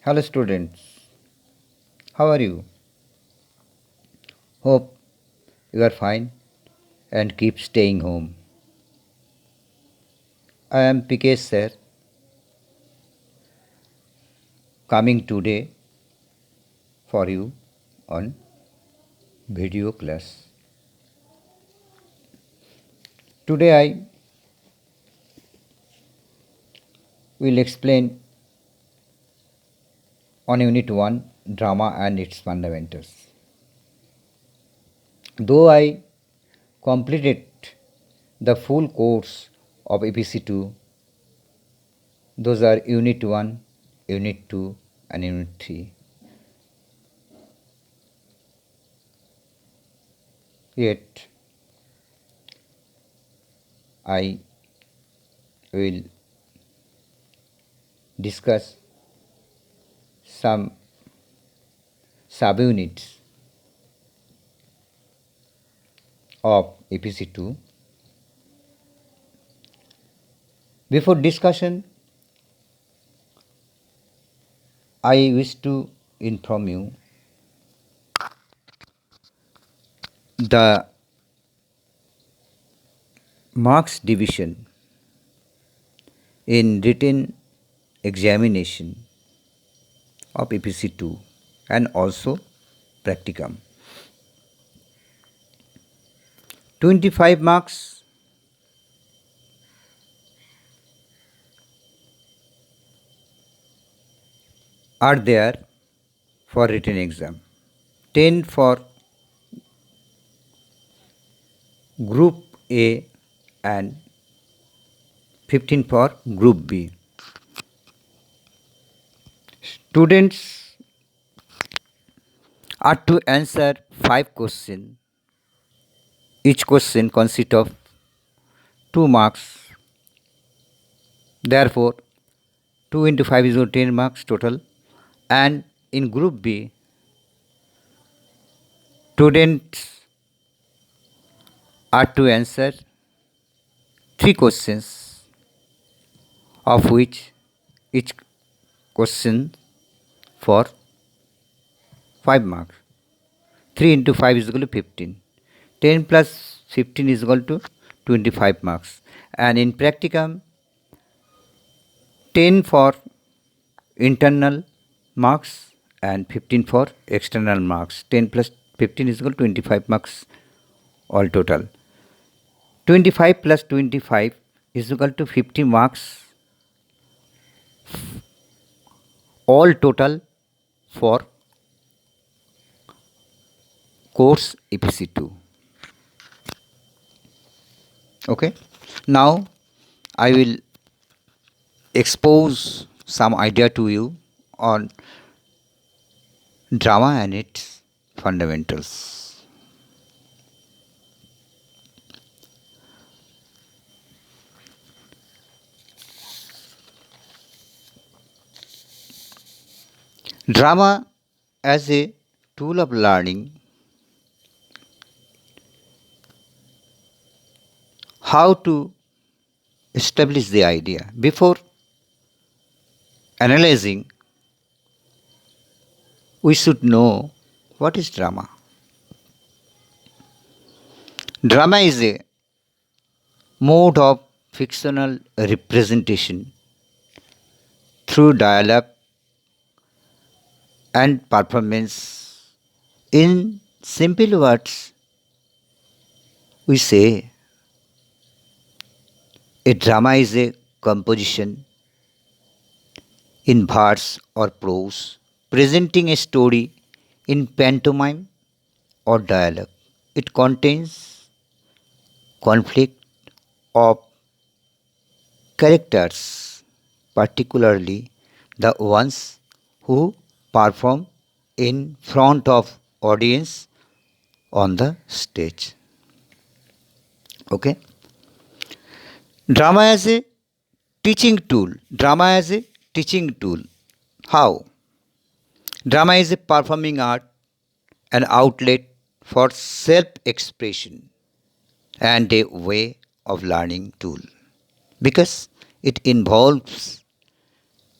Hello students, how are you? Hope you are fine and keep staying home. I am Pikesh sir, coming today for you on video class. Today I will explain on Unit 1 Drama and its fundamentals. Though I completed the full course of EPC 2, those are Unit 1, Unit 2 and Unit 3. Yet I will discuss some subunits of EPC 2. Before discussion, I wish to inform you the marks division in written examination of EPC 2 and also practicum. 25 marks are there for written exam, 10 for group A and 15 for group B. Students are to answer 5 questions. Each question consists of 2 marks. Therefore, 2 into 5 is 10 marks total. And in group B, students are to answer 3 questions, of which each question for 5 marks. 3 into 5 is equal to 15. 10 plus 15 is equal to 25 marks. And in practicum, 10 for internal marks and 15 for external marks. 10 plus 15 is equal to 25 marks all total. 25 plus 25 is equal to 50 marks all total for course EPC 2. Okay. Now I will expose some idea to you on drama and its fundamentals. Drama as a tool of learning, how to establish the idea. Before analyzing, we should know what is drama. Drama is a mode of fictional representation through dialogue and performance. In simple words, we say a drama is a composition in verse or prose presenting a story in pantomime or dialogue. It contains conflict of characters, particularly the ones who perform in front of audience on the stage. Okay. Drama as a teaching tool. Drama as a teaching tool. How? Drama is a performing art, an outlet for self expression and a way of learning tool because it involves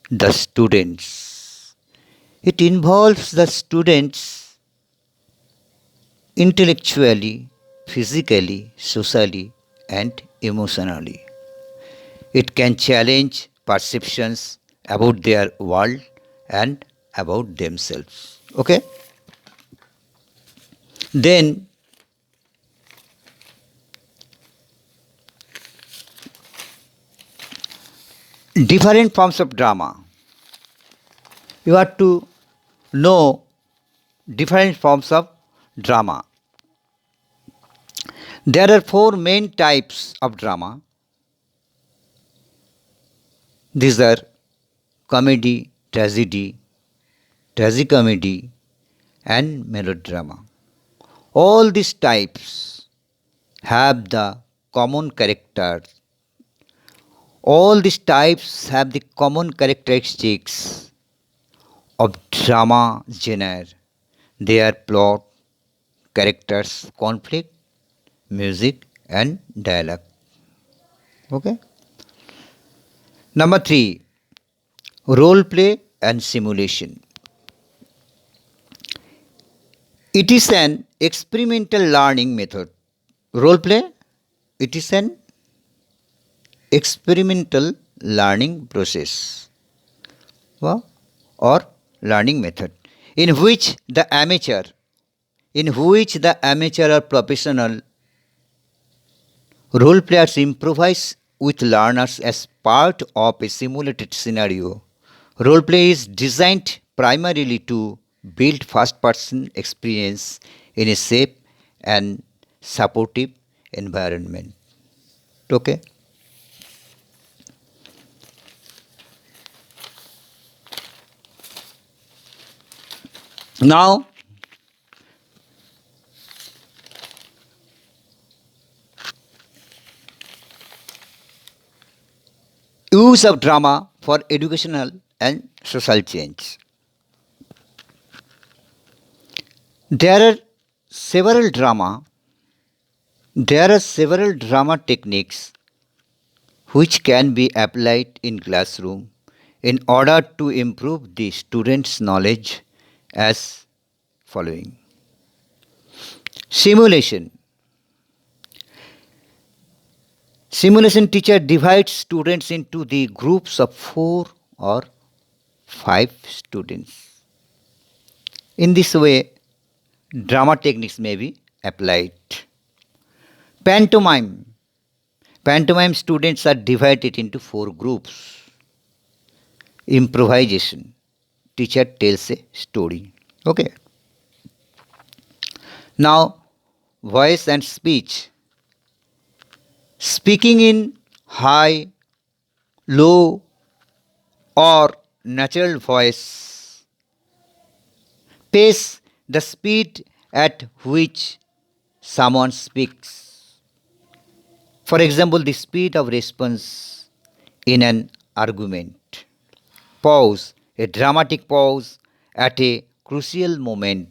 the students It involves the students intellectually, physically, socially, and emotionally. It can challenge perceptions about their world and about themselves. Okay? Then, different forms of drama. You have to know different forms of drama. There are four main types of drama. These are comedy, tragedy, tragicomedy, and melodrama. All these types have the common characters. All these types have the common characteristics of drama genre. Their plot, characters, conflict, music, and dialogue. Okay. Number three, role play and simulation. It is an experimental learning method. Role play, it is an experimental learning process or learning method in which the amateur or professional role players improvise with learners as part of a simulated scenario. Role play is designed primarily to build first person experience in a safe and supportive environment. Okay? Now, use of drama for educational and social change. There are several drama there are several drama techniques which can be applied in classroom in order to improve the students' knowledge as following. Simulation. Simulation teacher divides students into the groups of 4 or 5 students. In this way, drama techniques may be applied. Pantomime. Pantomime students are divided into 4 groups. Improvisation. Teacher tells a story. Okay. Now, voice and speech. Speaking in high, low, or natural voice. Pace, the speed at which someone speaks. For example, the speed of response in an argument. Pause, a dramatic pause at a crucial moment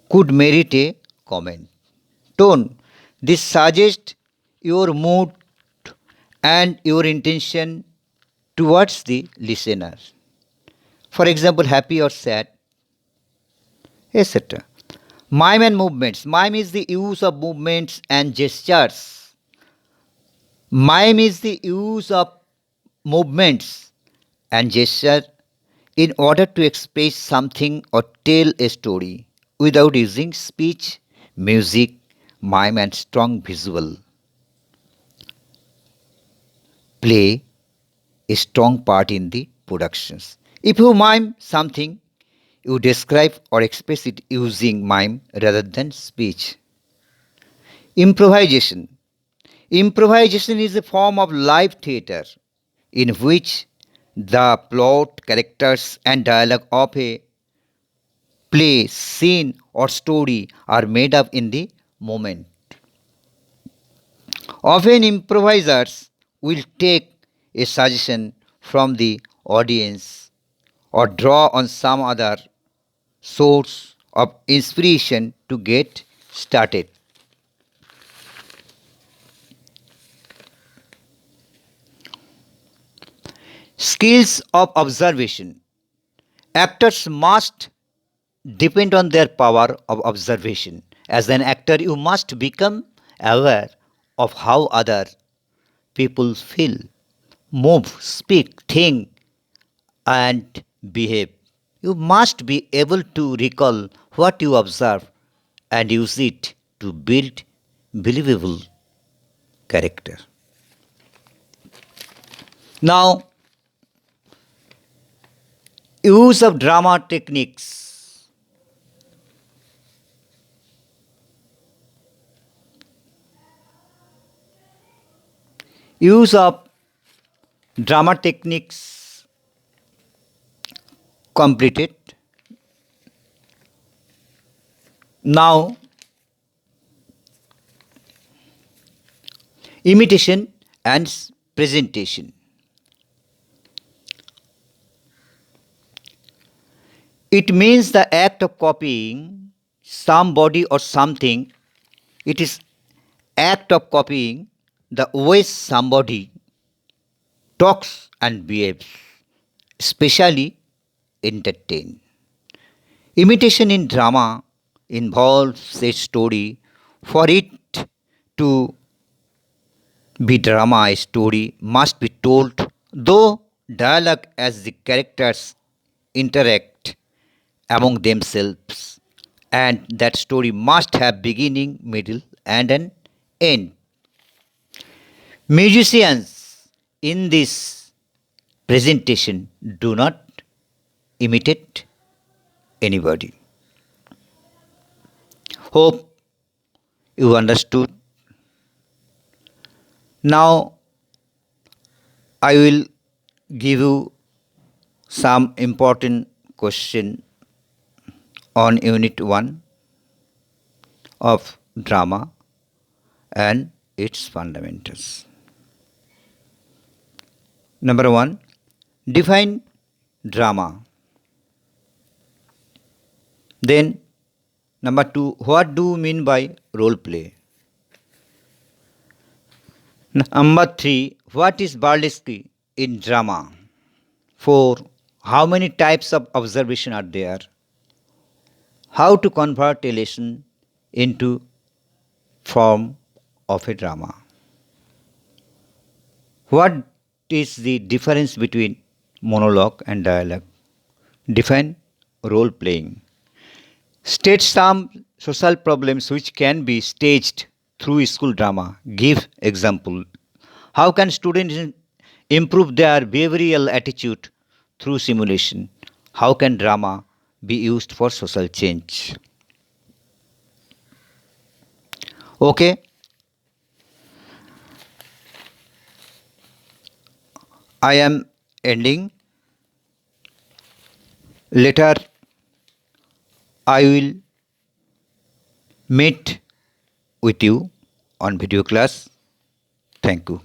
could merit a comment. Tone, this suggests your mood and your intention towards the listener. For example, happy or sad, etc. Mime and movements. Mime is the use of movements and gestures. Mime is the use of movements and gesture in order to express something or tell a story without using speech, music, mime, and strong visual play a strong part in the productions. If you mime something, you describe or express it using mime rather than speech. Improvisation. Improvisation is a form of live theatre in which the plot, characters, and dialogue of a play, scene, or story are made up in the moment. Often, improvisers will take a suggestion from the audience or draw on some other source of inspiration to get started. Skills of observation. Actors must depend on their power of observation. As an actor, you must become aware of how other people feel, move, speak, think, and behave. You must be able to recall what you observe and use it to build believable character. Now, use of drama techniques. Use of drama techniques completed. Now, imitation and presentation. It means the act of copying somebody or something. It is act of copying the way somebody talks and behaves, especially entertain. Imitation in drama involves a story. For it to be drama, a story must be told, though dialogue as the characters interact among themselves, and that story must have beginning, middle, and an end. Musicians in this presentation do not imitate anybody. Hope you understood. Now I will give you some important question on unit 1 of drama and its fundamentals. Number 1, define drama. Then number 2, what do you mean by role play? Number 3, what is burlesque in drama? 4, how many types of observation are there? How to convert a lesson into form of a drama? What is the difference between monologue and dialogue? Define role playing. State some social problems which can be staged through school drama. Give example. How can students improve their behavioral attitude through simulation? How can drama be used for social change? Okay, I am ending. Later, I will meet with you on video class. Thank you.